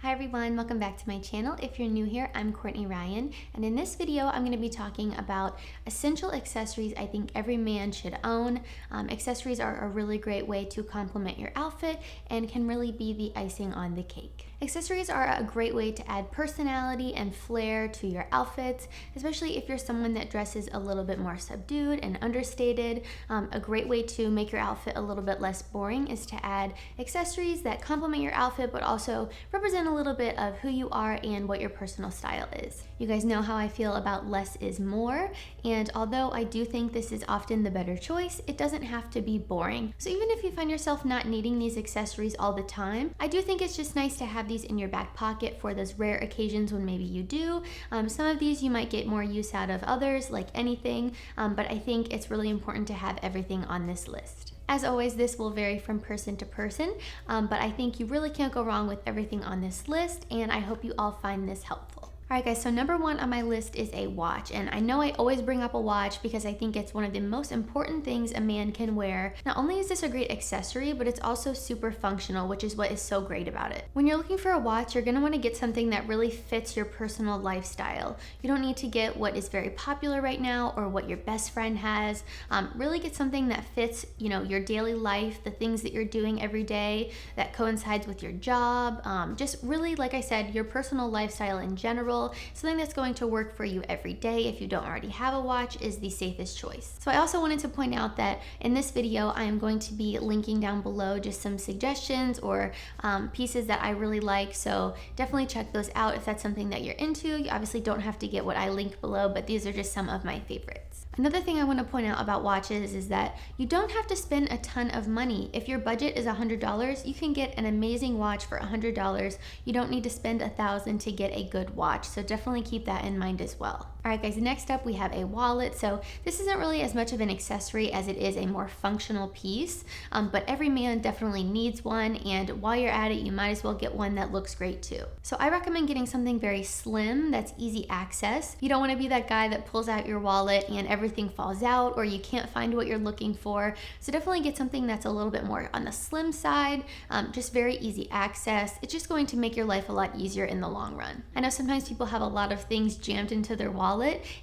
Hi everyone, welcome back to my channel. If you're new here, I'm Courtney Ryan, and in this video I'm going to be talking about essential accessories I think every man should own. Accessories are a really great way to complement your outfit and can really be the icing on the cake. Accessories are a great way to add personality and flair to your outfits, especially if you're someone that dresses a little bit more subdued and understated. A great way to make your outfit a little bit less boring is to add accessories that complement your outfit but also represent a little bit of who you are and what your personal style is. You guys know how I feel about less is more, and although I do think this is often the better choice, it doesn't have to be boring. So even if you find yourself not needing these accessories all the time, I do think it's just nice to have these in your back pocket for those rare occasions when maybe you do. Some of these you might get more use out of others, like anything, but I think it's really important to have everything on this list. As always, this will vary from person to person, but I think you really can't go wrong with everything on this list, and I hope you all find this helpful. Alright guys, so number one on my list is a watch, and I know I always bring up a watch because I think it's one of the most important things a man can wear. Not only is this a great accessory, but it's also super functional, which is what is so great about it. When you're looking for a watch, you're going to want to get something that really fits your personal lifestyle. You don't need to get what is very popular right now or what your best friend has. Really get something that fits, your daily life, the things that you're doing every day, that coincides with your job. Just really, like I said, your personal lifestyle in general. Something that's going to work for you every day if you don't already have a watch is the safest choice. So I also wanted to point out that in this video I am going to be linking down below just some suggestions or pieces that I really like, so definitely check those out if that's something that you're into. You obviously don't have to get what I link below, but these are just some of my favorites. Another thing I want to point out about watches is that you don't have to spend a ton of money. If your budget is $100, you can get an amazing watch for $100. You don't need to spend $1,000 to get a good watch, so definitely keep that in mind as well. Alright guys, next up we have a wallet. So this isn't really as much of an accessory as it is a more functional piece, but every man definitely needs one, and while you're at it, you might as well get one that looks great too. So I recommend getting something very slim that's easy access. You don't want to be that guy that pulls out your wallet and everything falls out or you can't find what you're looking for. So definitely get something that's a little bit more on the slim side, just very easy access. It's just going to make your life a lot easier in the long run. I know sometimes people have a lot of things jammed into their wallet,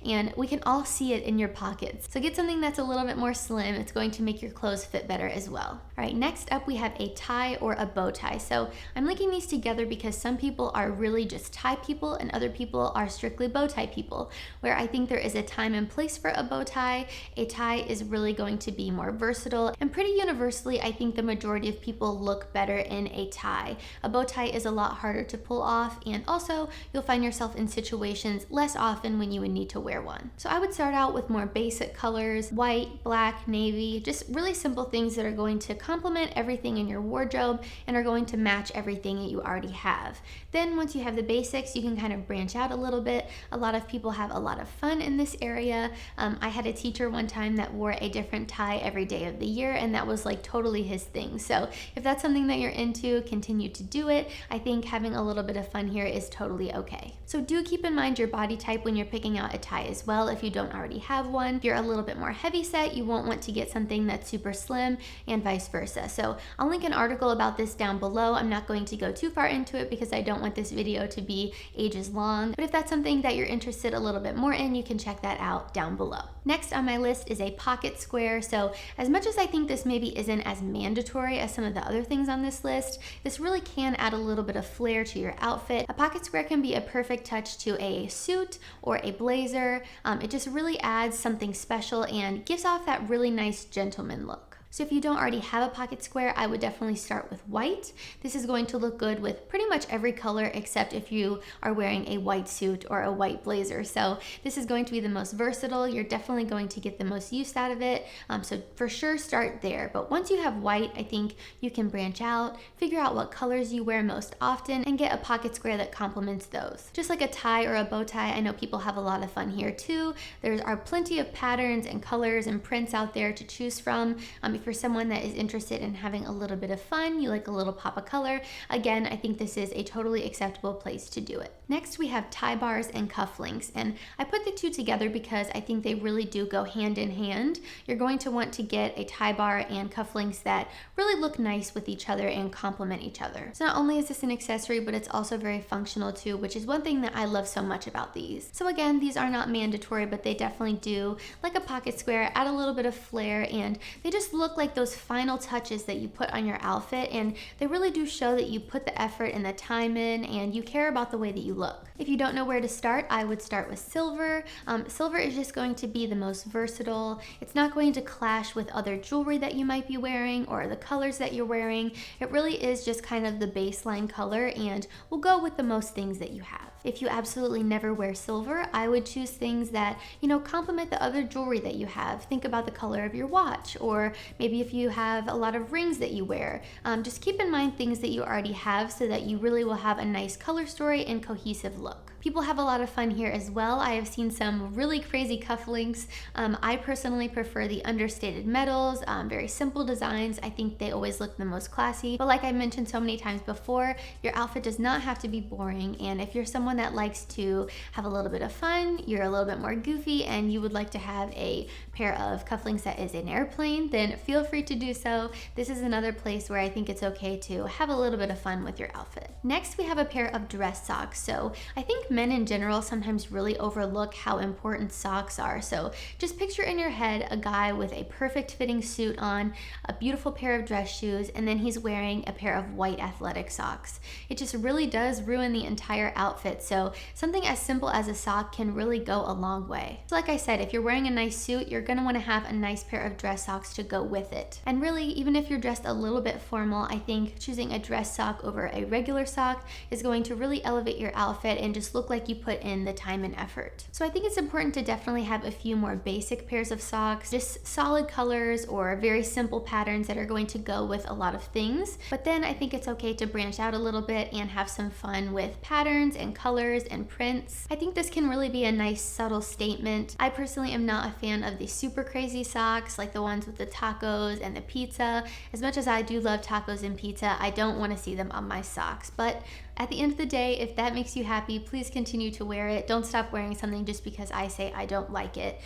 and we can all see it in your pockets. So get something that's a little bit more slim. It's going to make your clothes fit better as well. All right, next up we have a tie or a bow tie. So I'm linking these together because some people are really just tie people and other people are strictly bow tie people, where I think there is a time and place for a bow tie. A tie is really going to be more versatile, and pretty universally I think the majority of people look better in a tie. A bow tie is a lot harder to pull off, and also you'll find yourself in situations less often when you would need to wear one. So I would start out with more basic colors: white, black, navy, just really simple things that are going to complement everything in your wardrobe and are going to match everything that you already have. Then once you have the basics, you can kind of branch out a little bit. A lot of people have a lot of fun in this area. I had a teacher one time that wore a different tie every day of the year, and that was like totally his thing. So if that's something that you're into, continue to do it. I think having a little bit of fun here is totally okay. So do keep in mind your body type when you're picking out a tie as well if you don't already have one. If you're a little bit more heavy set, you won't want to get something that's super slim, and vice versa. So I'll link an article about this down below. I'm not going to go too far into it because I don't want this video to be ages long, but if that's something that you're interested a little bit more in, you can check that out down below. Next on my list is a pocket square. So as much as I think this maybe isn't as mandatory as some of the other things on this list, this really can add a little bit of flair to your outfit. A pocket square can be a perfect touch to a suit or a blazer. It just really adds something special and gives off that really nice gentleman look. So if you don't already have a pocket square, I would definitely start with white. This is going to look good with pretty much every color except if you are wearing a white suit or a white blazer. So this is going to be the most versatile. You're definitely going to get the most use out of it. So for sure start there. But once you have white, I think you can branch out, figure out what colors you wear most often, and get a pocket square that complements those. Just like a tie or a bow tie, I know people have a lot of fun here too. There are plenty of patterns and colors and prints out there to choose from. If for someone that is interested in having a little bit of fun, you like a little pop of color, again, I think this is a totally acceptable place to do it. Next, we have tie bars and cufflinks, and I put the two together because I think they really do go hand in hand. You're going to want to get a tie bar and cufflinks that really look nice with each other and complement each other. So not only is this an accessory, but it's also very functional too, which is one thing that I love so much about these. So again, these are not mandatory, but they definitely do, like a pocket square, add a little bit of flair, and they just look like those final touches that you put on your outfit, and they really do show that you put the effort and the time in and you care about the way that you look. If you don't know where to start, I would start with silver. Silver is just going to be the most versatile. It's not going to clash with other jewelry that you might be wearing or the colors that you're wearing. It really is just kind of the baseline color and will go with the most things that you have. If you absolutely never wear silver, I would choose things that, complement the other jewelry that you have. Think about the color of your watch, or maybe if you have a lot of rings that you wear. Just keep in mind things that you already have so that you really will have a nice color story and cohesive look. People have a lot of fun here as well. I have seen some really crazy cufflinks. I personally prefer the understated metals, very simple designs. I think they always look the most classy. But like I mentioned so many times before, your outfit does not have to be boring. And if you're someone that likes to have a little bit of fun, you're a little bit more goofy, and you would like to have a pair of cufflinks that is an airplane, then feel free to do so. This is another place where I think it's okay to have a little bit of fun with your outfit. Next, we have a pair of dress socks. So I think men in general sometimes really overlook how important socks are. So just picture in your head a guy with a perfect fitting suit on, a beautiful pair of dress shoes, and then he's wearing a pair of white athletic socks. It just really does ruin the entire outfit. So something as simple as a sock can really go a long way. So like I said, if you're wearing a nice suit, you're gonna wanna have a nice pair of dress socks to go with it. And really, even if you're dressed a little bit formal, I think choosing a dress sock over a regular sock is going to really elevate your outfit and just look like you put in the time and effort. So I think it's important to definitely have a few more basic pairs of socks, just solid colors or very simple patterns that are going to go with a lot of things. But then I think it's okay to branch out a little bit and have some fun with patterns and colors and prints. I think this can really be a nice subtle statement. I personally am not a fan of the super crazy socks like the ones with the tacos and the pizza. As much as I do love tacos and pizza, I don't want to see them on my socks. But at the end of the day, if that makes you happy, please continue to wear it. Don't stop wearing something just because I say I don't like it.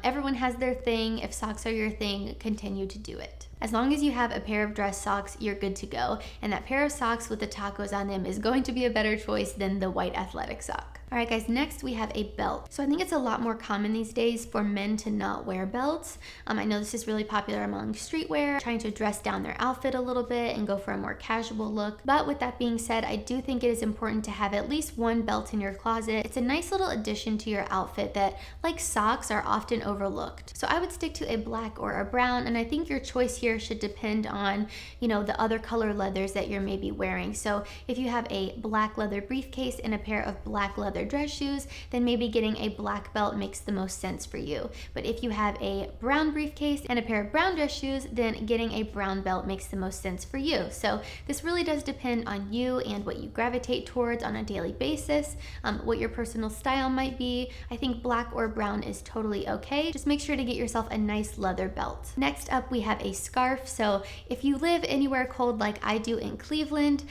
Everyone has their thing. If socks are your thing, continue to do it. As long as you have a pair of dress socks, you're good to go. And that pair of socks with the tacos on them is going to be a better choice than the white athletic sock. All right, guys, next we have a belt. So I think it's a lot more common these days for men to not wear belts. I know this is really popular among streetwear, trying to dress down their outfit a little bit and go for a more casual look. But with that being said, I do think it is important to have at least one belt in your closet. It's a nice little addition to your outfit that, like socks, are often overlooked. So I would stick to a black or a brown, and I think your choice here should depend on, the other color leathers that you're maybe wearing. So if you have a black leather briefcase and a pair of black leather dress shoes, then maybe getting a black belt makes the most sense for you. But if you have a brown briefcase and a pair of brown dress shoes, then getting a brown belt makes the most sense for you. So this really does depend on you and what you gravitate towards on a daily basis, what your personal style might be. I think black or brown is totally okay. Just make sure to get yourself a nice leather belt. Next up, we have a scarf. So if you live anywhere cold like I do in Cleveland,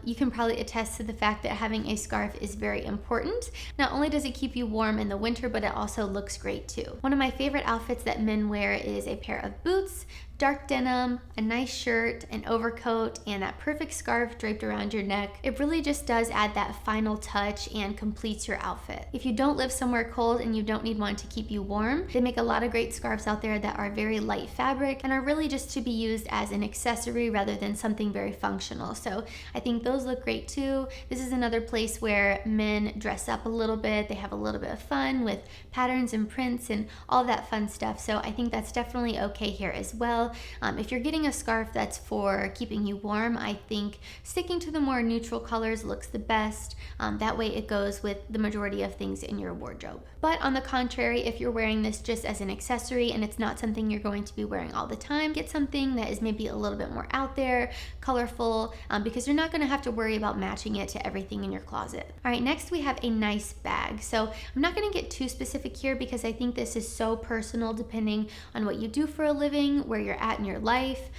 you can probably attest to the fact that having a scarf is very important. Not only does it keep you warm in the winter, but it also looks great too. One of my favorite outfits that men wear is a pair of boots, dark denim, a nice shirt, an overcoat, and that perfect scarf draped around your neck. It really just does add that final touch and completes your outfit. If you don't live somewhere cold and you don't need one to keep you warm, they make a lot of great scarves out there that are very light fabric and are really just to be used as an accessory rather than something very functional. So I think those look great too. This is another place where men dress up a little bit. They have a little bit of fun with patterns and prints and all that fun stuff. So I think that's definitely okay here as well. If you're getting a scarf that's for keeping you warm, I think sticking to the more neutral colors looks the best. That way it goes with the majority of things in your wardrobe. But on the contrary, if you're wearing this just as an accessory and it's not something you're going to be wearing all the time, get something that is maybe a little bit more out there, colorful, because you're not going to have to worry about matching it to everything in your closet. All right, next we have a nice bag. So I'm not going to get too specific here because I think this is so personal depending on what you do for a living, where you're at in your life.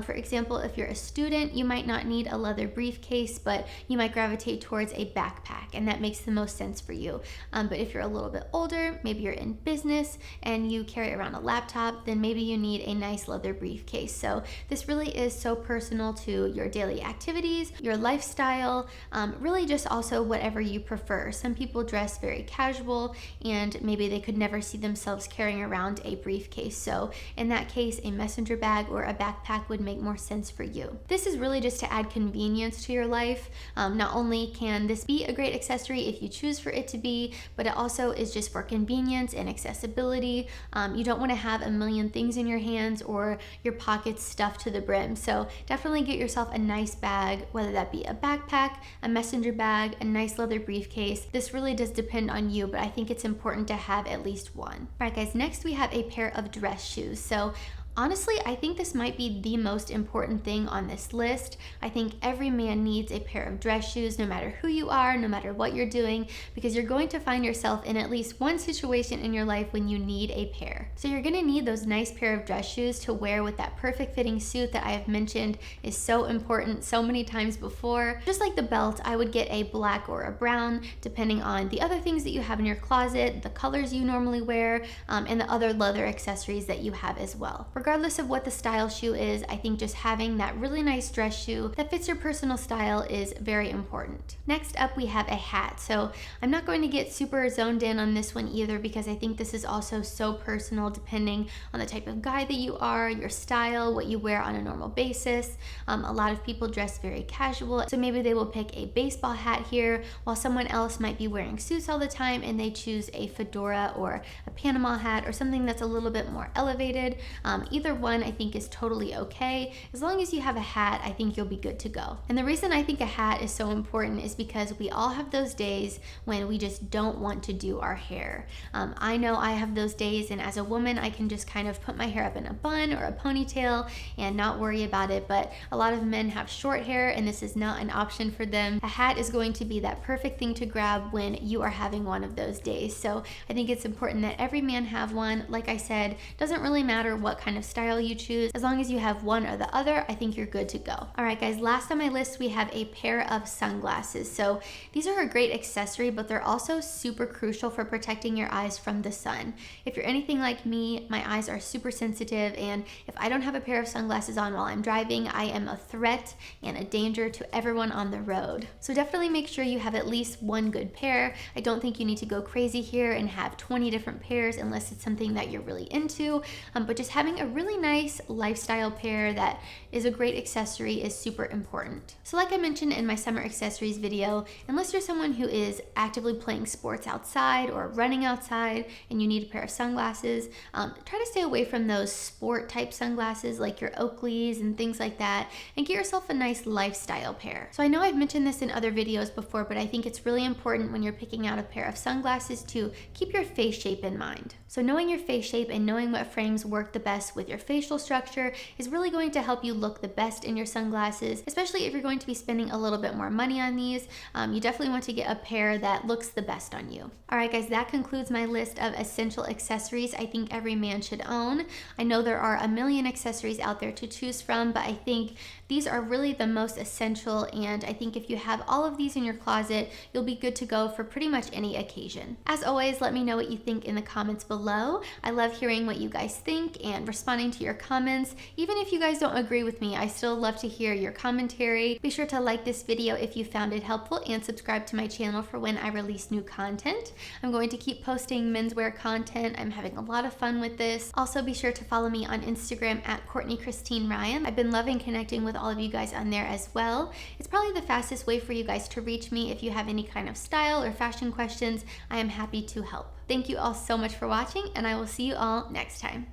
For example, if you're a student, you might not need a leather briefcase, but you might gravitate towards a backpack, and that makes the most sense for you. But if you're a little bit older, maybe you're in business and you carry around a laptop, then maybe you need a nice leather briefcase. So this really is so personal to your daily activities, your lifestyle, really just also whatever you prefer. Some people dress very casual and maybe they could never see themselves carrying around a briefcase. So in that case, a messenger bag or a backpack would make more sense for you. This is really just to add convenience to your life. Not only can this be a great accessory if you choose for it to be, but it also is just for convenience and accessibility. You don't want to have a million things in your hands or your pockets stuffed to the brim. So definitely get yourself a nice bag, whether that be a backpack, a messenger bag, a nice leather briefcase. This really does depend on you, but I think it's important to have at least one. All right, guys, next we have a pair of dress shoes. So honestly, I think this might be the most important thing on this list. I think every man needs a pair of dress shoes, no matter who you are, no matter what you're doing, because you're going to find yourself in at least one situation in your life when you need a pair. So you're gonna need those nice pair of dress shoes to wear with that perfect fitting suit that I have mentioned is so important so many times before. Just like the belt, I would get a black or a brown, depending on the other things that you have in your closet, the colors you normally wear, and the other leather accessories that you have as well. Regardless of what the style shoe is, I think just having that really nice dress shoe that fits your personal style is very important. Next up, we have a hat. So I'm not going to get super zoned in on this one either, because I think this is also so personal depending on the type of guy that you are, your style, what you wear on a normal basis. A lot of people dress very casual, so maybe they will pick a baseball hat here, while someone else might be wearing suits all the time and they choose a fedora or a Panama hat or something that's a little bit more elevated. Either one I think is totally okay. As long as you have a hat, I think you'll be good to go. And the reason I think a hat is so important is because we all have those days when we just don't want to do our hair. I know I have those days, and as a woman, I can just kind of put my hair up in a bun or a ponytail and not worry about it, but a lot of men have short hair and this is not an option for them. A hat is going to be that perfect thing to grab when you are having one of those days. So I think it's important that every man have one. Like I said, doesn't really matter what kind of style you choose. As long as you have one or the other, I think you're good to go. All right, guys, last on my list, we have a pair of sunglasses. So these are a great accessory, but they're also super crucial for protecting your eyes from the sun. If you're anything like me, my eyes are super sensitive, and if I don't have a pair of sunglasses on while I'm driving, I am a threat and a danger to everyone on the road. So definitely make sure you have at least one good pair. I don't think you need to go crazy here and have 20 different pairs unless it's something that you're really into, but just having a really nice lifestyle pair that is a great accessory is super important. So like I mentioned in my summer accessories video, unless you're someone who is actively playing sports outside or running outside and you need a pair of sunglasses, try to stay away from those sport type sunglasses like your Oakleys and things like that, and get yourself a nice lifestyle pair. So I know I've mentioned this in other videos before, but I think it's really important when you're picking out a pair of sunglasses to keep your face shape in mind. So knowing your face shape and knowing what frames work the best with your facial structure is really going to help you look the best in your sunglasses, especially if you're going to be spending a little bit more money on these. You definitely want to get a pair that looks the best on you. All right, guys, that concludes my list of essential accessories I think every man should own. I know there are a million accessories out there to choose from, but I think these are really the most essential, and I think if you have all of these in your closet, you'll be good to go for pretty much any occasion. As always, let me know what you think in the comments below. I love hearing what you guys think and responding to your comments. Even if you guys don't agree with me, I still love to hear your commentary. Be sure to like this video if you found it helpful and subscribe to my channel for when I release new content. I'm going to keep posting menswear content. I'm having a lot of fun with this. Also, be sure to follow me on Instagram at Courtney Christine Ryan. I've been loving connecting with all of you guys on there as well. It's probably the fastest way for you guys to reach me. If you have any kind of style or fashion questions, I am happy to help. Thank you all so much for watching, and I will see you all next time.